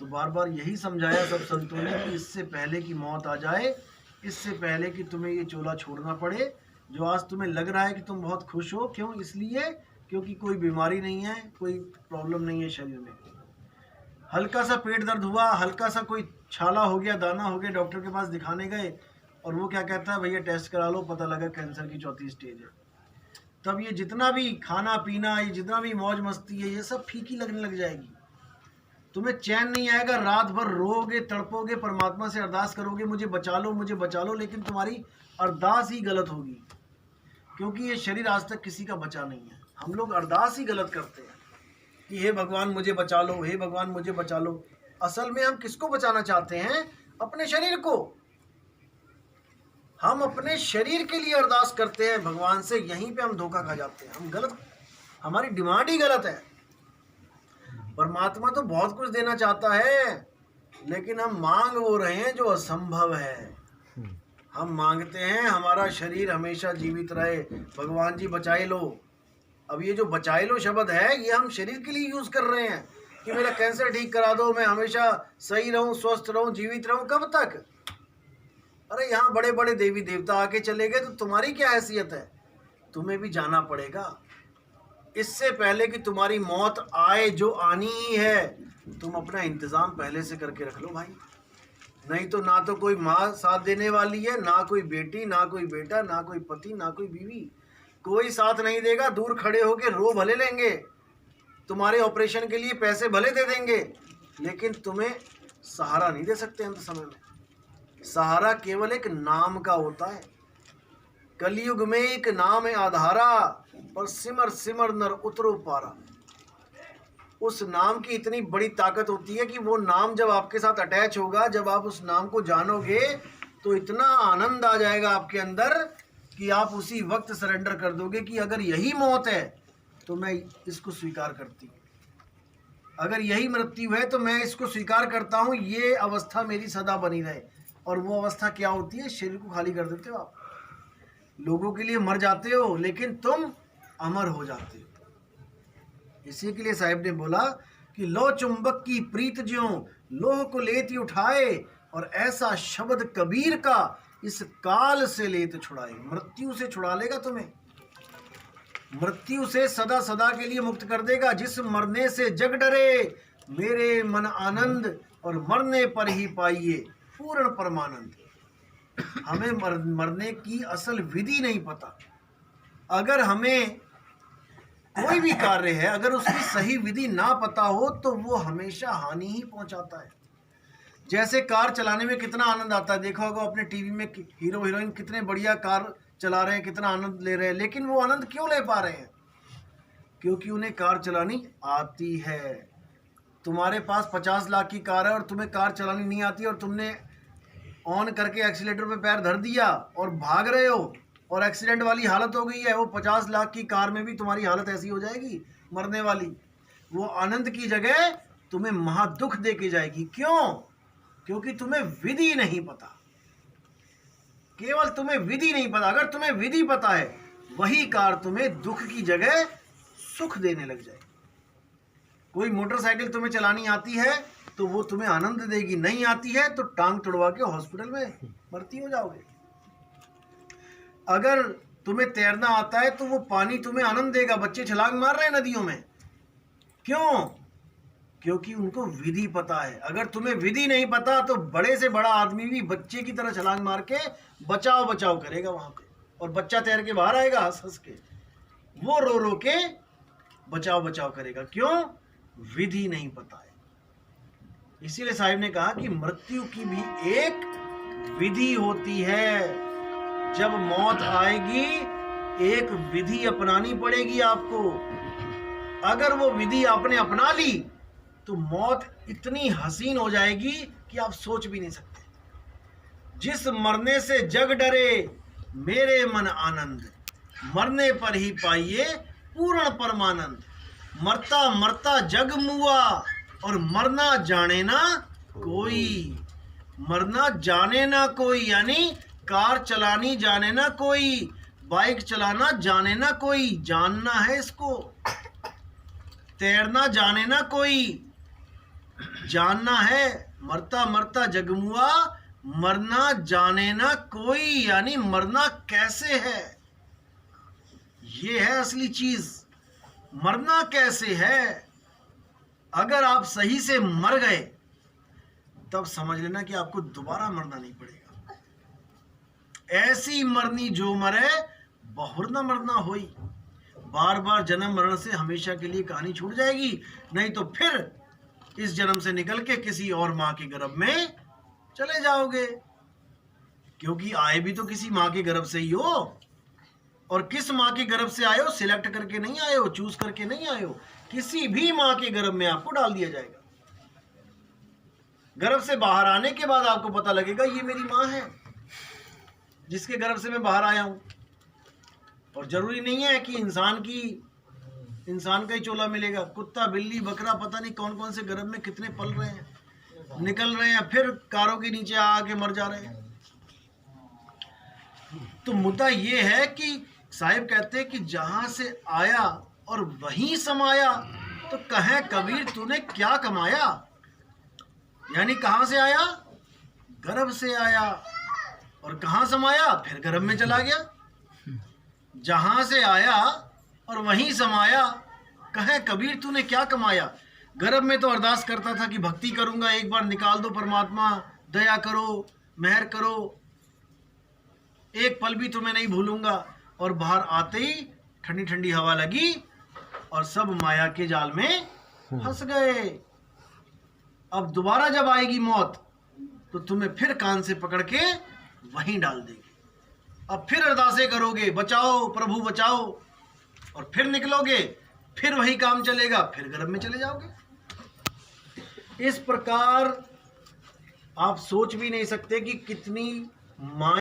तो बार बार यही समझाया सब संतों ने कि इससे पहले कि मौत आ जाए, इससे पहले कि तुम्हें ये चोला छोड़ना पड़े, जो आज तुम्हें लग रहा है कि तुम बहुत खुश हो, क्यों? इसलिए क्योंकि कोई बीमारी नहीं है, कोई प्रॉब्लम नहीं है शरीर में। हल्का सा पेट दर्द हुआ, हल्का सा कोई छाला हो गया, दाना हो गया, डॉक्टर के पास दिखाने गए और वो क्या कहता है, भैया टेस्ट करा लो, पता लगा कैंसर की 4थी स्टेज है। तब ये जितना भी खाना पीना, ये जितना भी मौज मस्ती है, ये सब फीकी लगने लग जाएगी। तुम्हें चैन नहीं आएगा, रात भर रोओगे, तड़पोगे, परमात्मा से अरदास करोगे, मुझे बचा लो, मुझे बचा लो, लेकिन तुम्हारी अरदास ही गलत होगी, क्योंकि ये शरीर आज तक किसी का बचा नहीं है। हम लोग अरदास ही गलत करते हैं कि हे भगवान मुझे बचा लो, हे भगवान मुझे बचा लो। असल में हम किसको बचाना चाहते हैं? अपने शरीर को। हम अपने शरीर के लिए अरदास करते हैं भगवान से, यहीं पे हम धोखा खा जाते हैं। हम गलत, हमारी डिमांड ही गलत है। परमात्मा तो बहुत कुछ देना चाहता है, लेकिन हम मांग वो रहे हैं जो असंभव है। हम मांगते हैं हमारा शरीर हमेशा जीवित रहे, भगवान जी बचाए लो। अब ये जो बचाए लो शब्द है, ये हम शरीर के लिए यूज कर रहे हैं कि मेरा कैंसर ठीक करा दो, मैं हमेशा सही रहूं, स्वस्थ रहूं, जीवित रहूं। कब तक? अरे यहाँ बड़े बड़े देवी देवता आके चले गए, तो तुम्हारी क्या हैसियत है? तुम्हें भी जाना पड़ेगा। इससे पहले कि तुम्हारी मौत आए, जो आनी ही है, तुम अपना इंतजाम पहले से करके रख लो भाई। नहीं तो ना तो कोई माँ साथ देने वाली है, ना कोई बेटी, ना कोई बेटा, ना कोई पति, ना कोई बीवी, कोई साथ नहीं देगा। दूर खड़े होके रो भले लेंगे, तुम्हारे ऑपरेशन के लिए पैसे भले दे देंगे, लेकिन तुम्हें सहारा नहीं दे सकते अंत समय में। सहारा केवल एक नाम का होता है। कलयुग में एक नाम है आधारा, और सिमर सिमर नर उतरो पारा। उस नाम की इतनी बड़ी ताकत होती है कि वो नाम जब आपके साथ अटैच होगा, जब आप उस नाम को जानोगे, तो इतना आनंद आ जाएगा आपके अंदर कि आप उसी वक्त सरेंडर कर दोगे कि अगर यही मौत है तो मैं इसको स्वीकार करती हूँ, अगर यही मृत्यु है तो मैं इसको स्वीकार करता हूँ, ये अवस्था मेरी सदा बनी रहे। और वो अवस्था क्या होती है? शरीर को खाली कर देते हो आप, लोगों के लिए मर जाते हो, लेकिन तुम अमर हो जाते हो। इसी के लिए साहिब ने बोला कि लो चुंबक की प्रीत ज्यों लोह को लेती उठाए, और ऐसा शब्द कबीर का इस काल से लेत छुड़ाए। मृत्यु से छुड़ा लेगा तुम्हें, मृत्यु से सदा सदा के लिए मुक्त कर देगा। जिस मरने से जग डरे, मेरे मन आनंद, और मरने पर ही पाइए पूर्ण परमानंद। हमें मरने की असल विधि नहीं पता। अगर हमें कोई भी कार्य है, अगर उसकी सही विधि ना पता हो, तो वो हमेशा हानि ही पहुंचाता है। जैसे कार चलाने में कितना आनंद आता है, देखा होगा अपने टीवी में, हीरो हीरोइन कितने बढ़िया कार चला रहे हैं, कितना आनंद ले रहे हैं, लेकिन वो आनंद क्यों ले पा रहे हैं? क्योंकि उन्हें कार चलानी आती है। तुम्हारे पास 50 लाख की कार है और तुम्हें कार चलानी नहीं आती, और तुमने ऑन करके एक्सीलेटर पे पैर धर दिया और भाग रहे हो, और एक्सीडेंट वाली हालत हो गई है, वो 50 लाख की कार में भी तुम्हारी हालत ऐसी हो जाएगी, मरने वाली। वो आनंद की जगह तुम्हें महादुख दे के जाएगी। क्यों? क्योंकि तुम्हें विधि नहीं पता, केवल तुम्हें विधि नहीं पता। अगर तुम्हें विधि पता है, वही कार तुम्हें दुख की जगह सुख देने लग जाएगी। कोई मोटरसाइकिल तुम्हें चलानी आती है तो वो तुम्हें आनंद देगी, नहीं आती है तो टांग तुड़वा के हॉस्पिटल में भर्ती हो जाओगे। अगर तुम्हें तैरना आता है तो वो पानी तुम्हें आनंद देगा। बच्चे छलांग मार रहे हैं नदियों में, क्यों? क्योंकि उनको विधि पता है। अगर तुम्हें विधि नहीं पता तो बड़े से बड़ा आदमी भी बच्चे की तरह छलांग मार के बचाओ बचाओ करेगा वहां पे, और बच्चा तैर के बाहर आएगा हंस हंस के, वो रो रो के बचाओ बचाओ करेगा। क्यों? विधि नहीं पता है। इसीलिए साहिब ने कहा कि मृत्यु की भी एक विधि होती है। जब मौत आएगी, एक विधि अपनानी पड़ेगी आपको। अगर वो विधि आपने अपना ली तो मौत इतनी हसीन हो जाएगी कि आप सोच भी नहीं सकते। जिस मरने से जग डरे, मेरे मन आनंद, मरने पर ही पाइए पूर्ण परमानंद। मरता मरता जग मुआ, और मरना जाने ना कोई। मरना जाने ना कोई, यानी कार चलानी जाने ना कोई, बाइक चलाना जाने ना कोई, जानना है इसको। तैरना जाने ना कोई, जानना है मरता मरता जगमुआ, मरना जाने ना कोई, यानी मरना कैसे है, ये है असली चीज। मरना कैसे है, अगर आप सही से मर गए तब समझ लेना कि आपको दोबारा मरना नहीं पड़ेगा। ऐसी मरनी जो मरे बहुर न मरना होई। बार बार जन्म मरण से हमेशा के लिए कहानी छूट जाएगी, नहीं तो फिर इस जन्म से निकल के किसी और माँ के गर्भ में चले जाओगे, क्योंकि आए भी तो किसी माँ के गर्भ से ही हो। और किस माँ के गर्भ से आए हो, सिलेक्ट करके नहीं आए हो, चूज करके नहीं आए हो, किसी भी माँ के गर्भ में आपको डाल दिया जाएगा। गर्भ से बाहर आने के बाद आपको पता लगेगा ये मेरी माँ है जिसके गर्भ से मैं बाहर आया हूं। और जरूरी नहीं है कि इंसान का ही चोला मिलेगा। कुत्ता, बिल्ली, बकरा, पता नहीं कौन कौन से गर्भ में कितने पल रहे हैं, निकल रहे हैं, फिर कारों के नीचे आके मर जा रहे हैं। तो मुद्दा ये है कि साहिब कहते हैं कि जहां से आया और वहीं समाया, तो कहे कबीर तूने क्या कमाया। यानी कहां से आया, गर्भ से आया, और कहां समाया, फिर गर्भ में चला गया। जहां से आया और वहीं समाया, कहे कबीर तूने क्या कमाया। गर्भ में तो अरदास करता था कि भक्ति करूंगा, एक बार निकाल दो परमात्मा, दया करो, मेहर करो, एक पल भी तुम्हें नहीं भूलूंगा। और बाहर आते ही ठंडी ठंडी हवा लगी और सब माया के जाल में फंस गए। अब दोबारा जब आएगी मौत तो तुम्हें फिर कान से पकड़ के वहीं डाल देगी। अब फिर अरदासें करोगे, बचाओ प्रभु बचाओ, और फिर निकलोगे, फिर वही काम चलेगा, फिर गर्भ में चले जाओगे। इस प्रकार आप सोच भी नहीं सकते कि कितनी माया